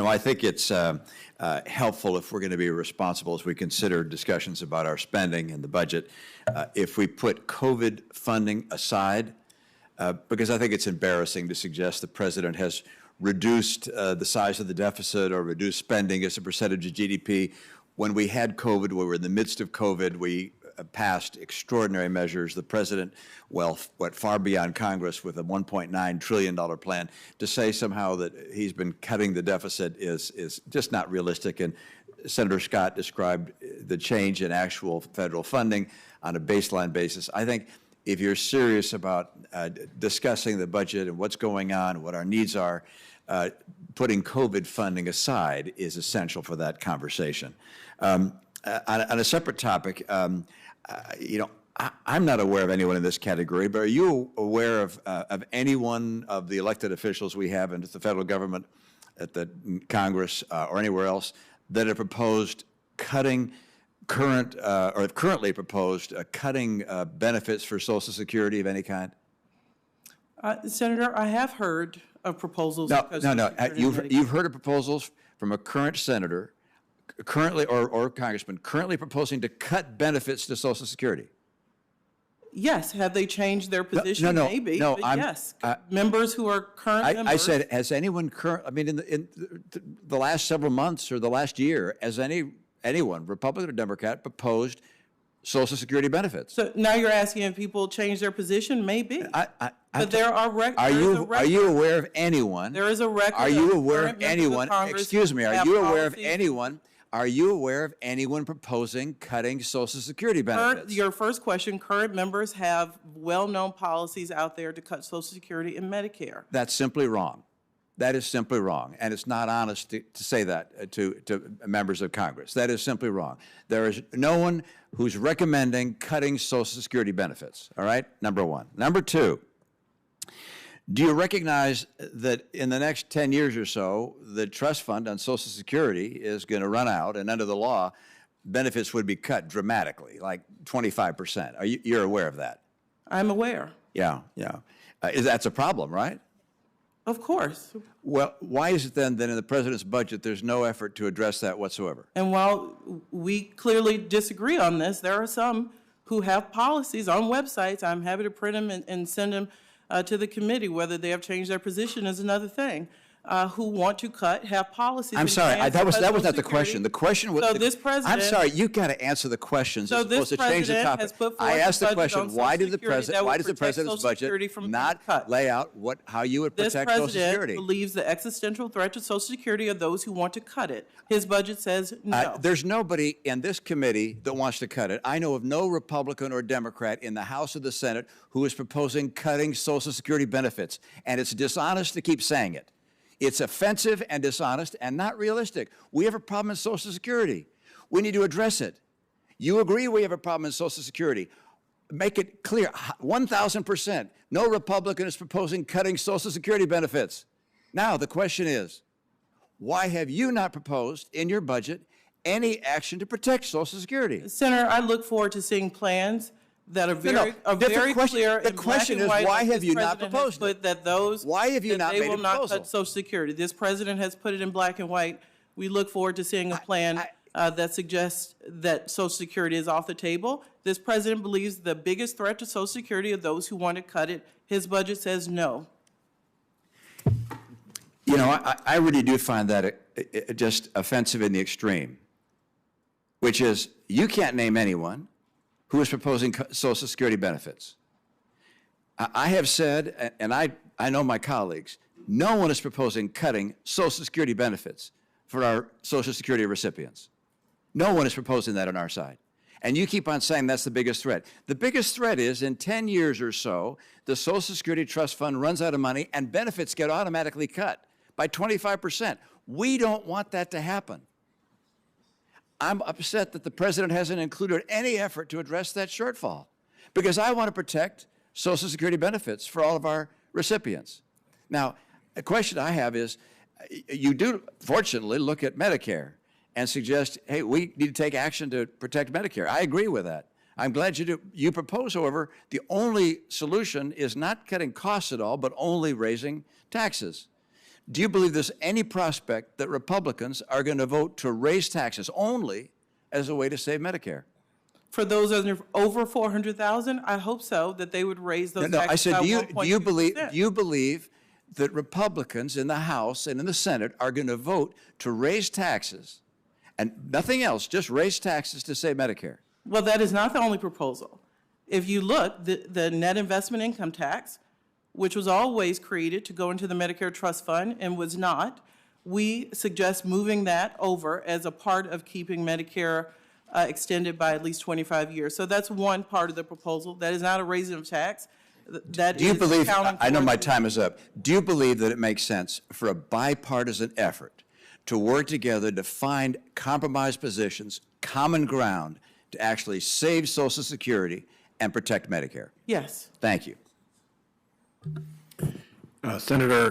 No, I think it's helpful if we're going to be responsible as we consider discussions about our spending and the budget. If we put COVID funding aside, because I think it's embarrassing to suggest the president has reduced the size of the deficit or reduced spending as a percentage of GDP. When we had COVID, we were in the midst of COVID, we passed extraordinary measures. The president, well, went far beyond Congress with a $1.9 trillion plan. To say somehow that he's been cutting the deficit is just not realistic. And Senator Scott described the change in actual federal funding on a baseline basis. I think if you're serious about discussing the budget and what's going on, what our needs are, putting COVID funding aside is essential for that conversation. On a separate topic, I'm not aware of anyone in this category, but are you aware of anyone of the elected officials we have in the federal government, at the Congress, or anywhere else that have proposed cutting or have currently proposed cutting benefits for Social Security of any kind? Senator, I have heard of proposals. No. You've heard of proposals from a current senator, currently or congressman, currently proposing to cut benefits to Social Security. Yes. Have they changed their position? No. Maybe. But yes. Members who are current members. I said, has anyone in the last several months or the last year, has anyone, Republican or Democrat, proposed Social Security benefits? So now you're asking if people change their position? Maybe. But there are Are you aware of anyone? There is a record. Are you aware of anyone? Excuse me. Are you aware of anyone? Are you aware of anyone proposing cutting Social Security benefits? Your first question, current members have well-known policies out there to cut Social Security and Medicare. That's simply wrong. That is simply wrong, and it's not honest to say that to members of Congress. That is simply wrong. There is no one who's recommending cutting Social Security benefits, all right? Number one. Number two, do you recognize that in the next 10 years or so, the trust fund on Social Security is going to run out, and under the law, benefits would be cut dramatically, like 25%. You're aware of that? I'm aware. Yeah. That's a problem, right? Of course. Well, why is it then that in the president's budget there's no effort to address that whatsoever? And while we clearly disagree on this, there are some who have policies on websites. I'm happy to print them and send them to the committee. Whether they have changed their position is another thing. Who want to have policies. I'm sorry, that was not the question. The question was. So this president. I'm sorry, you've got to answer the questions. So this president has put forth. I asked the question: Why does the president's budget not lay out how you would protect Social Security? This president believes the existential threat to Social Security are those who want to cut it. His budget says no. There's nobody in this committee that wants to cut it. I know of no Republican or Democrat in the House or the Senate who is proposing cutting Social Security benefits, and it's dishonest to keep saying it. It's offensive and dishonest and not realistic. We have a problem in Social Security. We need to address it. You agree we have a problem in Social Security. Make it clear, 1,000%. No Republican is proposing cutting Social Security benefits. Now, the question is, why have you not proposed in your budget any action to protect Social Security? Senator, I look forward to seeing plans that are very clear. The question is, why have you not proposed it? Why have you not made a proposal? They will not cut Social Security. This president has put it in black and white. We look forward to seeing a plan that suggests that Social Security is off the table. This president believes the biggest threat to Social Security are those who want to cut it. His budget says no. You know, I really do find that just offensive in the extreme, which is you can't name anyone who is proposing Social Security benefits. I have said, and I know my colleagues, no one is proposing cutting Social Security benefits for our Social Security recipients. No one is proposing that on our side. And you keep on saying that's the biggest threat. The biggest threat is in 10 years or so, the Social Security Trust Fund runs out of money and benefits get automatically cut by 25%. We don't want that to happen. I'm upset that the president hasn't included any effort to address that shortfall because I want to protect Social Security benefits for all of our recipients. Now, a question I have is, you do, fortunately, look at Medicare and suggest, hey, we need to take action to protect Medicare. I agree with that. I'm glad you do. You propose, however, the only solution is not cutting costs at all, but only raising taxes. do you believe there's any prospect that Republicans are going to vote to raise taxes only as a way to save Medicare? For those over 400,000, I hope so, that they would raise those No, taxes I said, by do you 1.2%. believe that Republicans in the House and in the Senate are going to vote to raise taxes and nothing else, just raise taxes to save Medicare? Well, that is not the only proposal. If you look, the net investment income tax, which was always created to go into the Medicare Trust Fund and was not, we suggest moving that over as a part of keeping Medicare extended by at least 25 years. So that's one part of the proposal. That is not a raising of tax. That Do you is believe, accounting I know for my the- time is up, do you believe that it makes sense for a bipartisan effort to work together to find compromise positions, common ground, to actually save Social Security and protect Medicare? Yes. Thank you. Senator